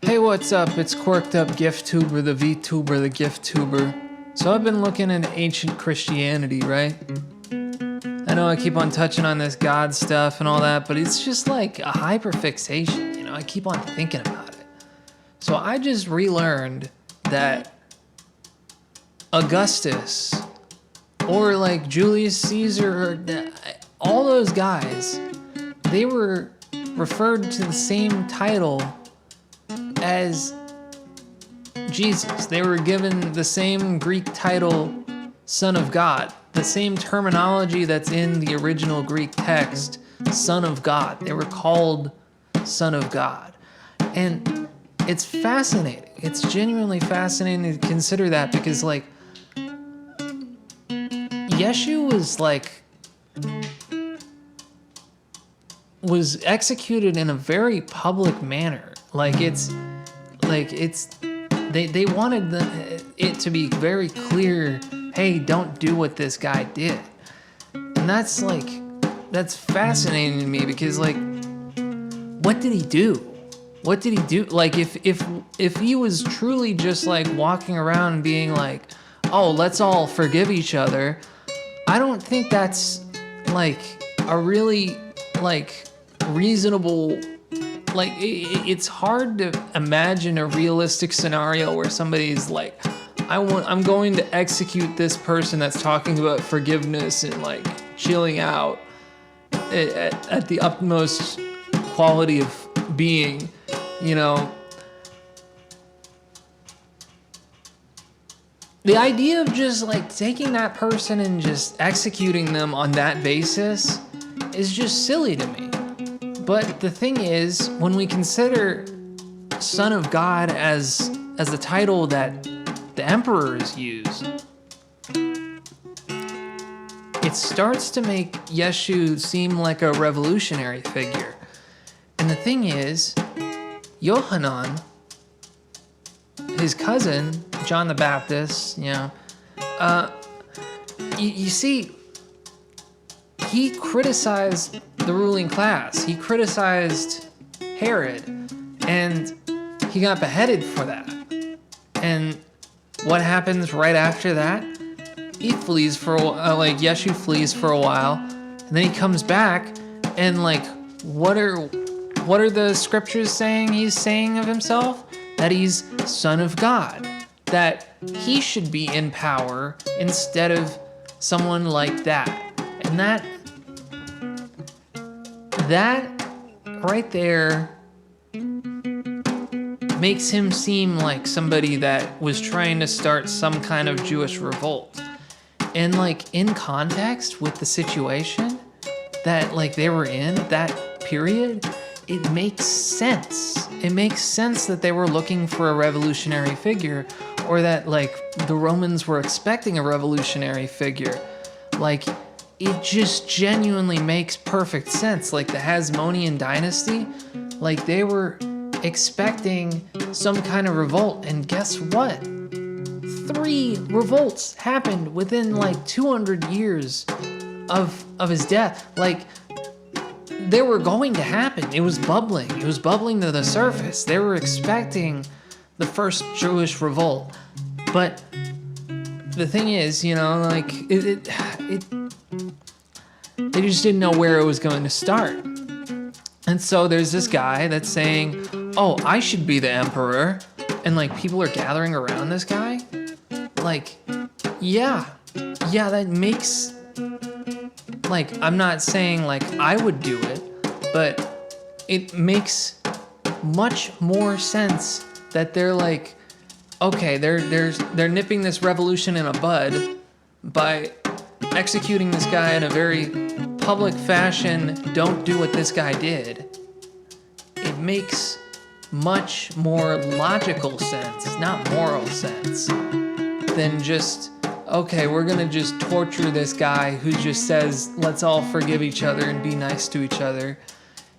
Hey, what's up? It's Quirked Up GiftTuber, the VTuber, the GiftTuber. So I've been looking into ancient Christianity, right? I know I keep on touching on this God stuff and all that, but it's just like a hyperfixation, I keep on thinking about it. So I just relearned that Augustus, or like Julius Caesar, or all those guys, they were referred to the same title as Jesus. They were given the same Greek title, Son of God, the same terminology that's in the original Greek text, Son of God. They were called Son of God. And it's fascinating. It's genuinely fascinating to consider that, because like Yeshu was executed in a very public manner. They wanted it to be very clear, hey, don't do what this guy did. And that's fascinating to me, because like, what did he do? What did he do? Like, if he was truly just like walking around being like, oh, let's all forgive each other, I don't think that's like a really like reasonable, like it's hard to imagine a realistic scenario where somebody's like, I'm going to execute this person that's talking about forgiveness and like chilling out at the utmost quality of being, The idea of just like taking that person and just executing them on that basis is just silly to me. But the thing is, when we consider Son of God as the title that the emperors use, it starts to make Yeshu seem like a revolutionary figure. And the thing is, Yohanan, his cousin, John the Baptist, you see, he criticized the ruling class. He criticized Herod, and he got beheaded for that. And what happens right after that? He flees for Yeshu flees for a while, and then he comes back, and like, what are the scriptures saying he's saying of himself? That he's Son of God, that he should be in power instead of someone like that. And that right there makes him seem like somebody that was trying to start some kind of Jewish revolt. And like, in context with the situation that like they were in that period, it makes sense. It makes sense that they were looking for a revolutionary figure, or that like the Romans were expecting a revolutionary figure. Like, it just genuinely makes perfect sense. Like the Hasmonean dynasty, like they were expecting some kind of revolt, and guess what? 3 revolts happened within like 200 years of his death. Like, they were going to happen. It was bubbling. It was bubbling to the surface. They were expecting the first Jewish revolt. But the thing is, like, they just didn't know where it was going to start. And so there's this guy that's saying, oh, I should be the emperor. And like, people are gathering around this guy. Like, yeah, that makes, like, I'm not saying like I would do it, but it makes much more sense that they're like, okay, they're nipping this revolution in a bud by executing this guy in a very public fashion. Don't do what this guy did. It makes much more logical sense, not moral sense, than just, okay, we're gonna just torture this guy who just says, let's all forgive each other and be nice to each other.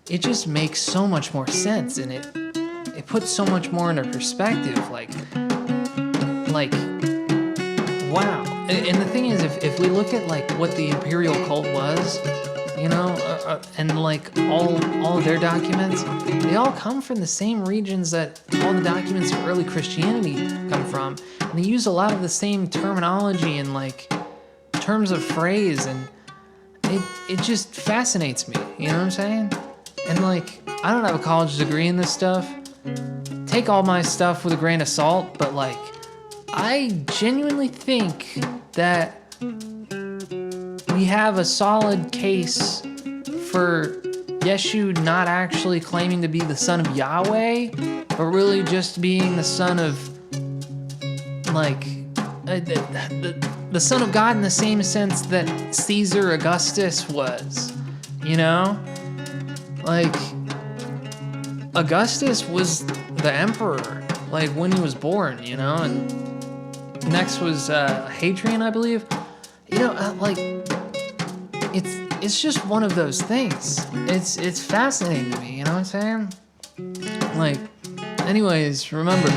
It just makes so much more sense, and it puts so much more into perspective. Like, wow. And the thing is, if we look at like what the imperial cult was, you know, and like all of their documents, they all come from the same regions that all the documents of early Christianity come from. And they use a lot of the same terminology and like terms of phrase, and it just fascinates me, you know what I'm saying? And like, I don't have a college degree in this stuff. Take all my stuff with a grain of salt, but like, I genuinely think that we have a solid case for Yeshu not actually claiming to be the son of Yahweh, but really just being the son of, like, the son of God in the same sense that Caesar Augustus was, you know? Like, Augustus was the emperor, like, when he was born, you know? And next was Hadrian, I believe. You know, like, it's just one of those things. It's fascinating to me, you know what I'm saying? Like, anyways, remember,